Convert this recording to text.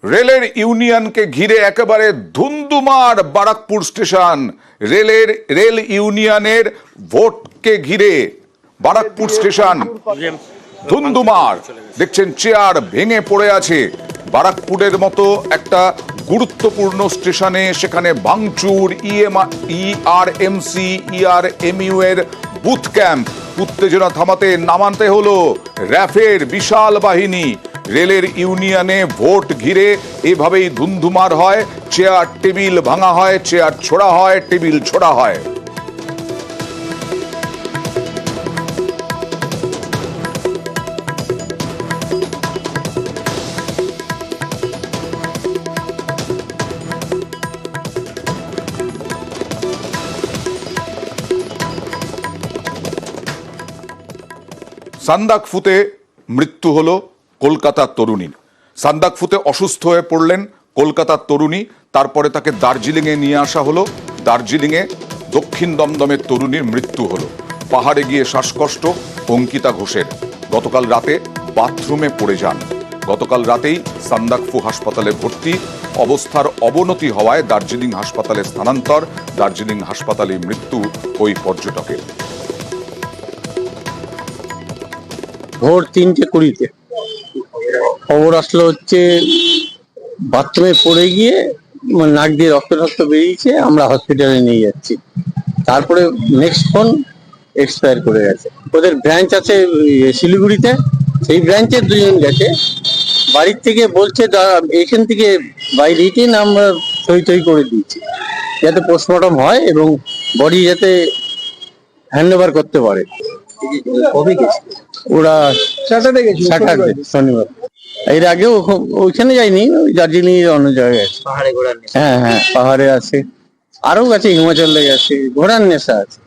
রেলের ইউনিয়নকে ঘিরে একেবারে ধুন্ধুমার বারাকপুর স্টেশন। রেল ইউনিয়নের ভোটকে ঘিরে বারাকপুর স্টেশন ধুন্ধুমার। দেখছেন চেয়ার ভেঙে পড়ে আছে। বারাকপুরের মতো একটা গুরুত্বপূর্ণ স্টেশনে সেখানে ভাঙচুর, ইআরএমসি ইআরএমইউ এর বুথ ক্যাম্প। উত্তেজনা থামাতে নামাতে হলো র্যাফের বিশাল বাহিনী। রেলের ইউনিয়নে ভোট ঘিরে এভাবেই ধুন্ধুমার হয়, চেয়ার টেবিল ভাঙা হয়, চেয়ার ছোড়া হয়, টেবিল ছোড়া হয়। সান্দাকফুতে মৃত্যু হলো কলকাতার তরুণীর। সান্দাকফুতে অসুস্থ হয়ে পড়লেন কলকাতার তরুণী, তারপরে তাকে দার্জিলিংয়ে নিয়ে আসা হলো। দার্জিলিংয়ে দক্ষিণ দমদমের তরুণীর মৃত্যু হলো। পাহাড়ে গিয়ে শ্বাসকষ্ট অঙ্কিতা ঘোষের। গতকাল রাতে বাথরুমে পড়ে যান। গতকাল রাতেই সান্দাকফু হাসপাতালে ভর্তি, অবস্থার অবনতি হওয়ায় দার্জিলিং হাসপাতালে স্থানান্তর। দার্জিলিং হাসপাতালে মৃত্যু ওই পর্যটকের। ভোর 3:20 খবর আসলো হচ্ছে বাথরুমে পড়ে গিয়ে নাক দিয়ে রক্ত বেরিয়েছে, আমরা হসপিটালে নিয়ে যাচ্ছি। তারপরে নেক্সট ফোন এক্সপায়ার করে গেছে। ওদের ব্রাঞ্চ আছে শিলিগুড়িতে, সেই ব্রাঞ্চে দুজন গেছে। বাড়ির থেকে বলছে এখান থেকে বাইরে রিটেন আমরা সই করে দিয়েছি যাতে পোস্টমর্টম হয় এবং বডি যাতে হ্যান্ড ওভার করতে পারে। কবে গেছে ওরা? স্যাটারডে শনিবার। এর আগেও ওইখানে যায়নি, ওই দার্জিলিং এর অন্য জায়গায় গেছে। হ্যাঁ, পাহাড়ে আছে, আরো গেছে, হিমাচলে গেছে, ঘোড়ার নেশা আছে।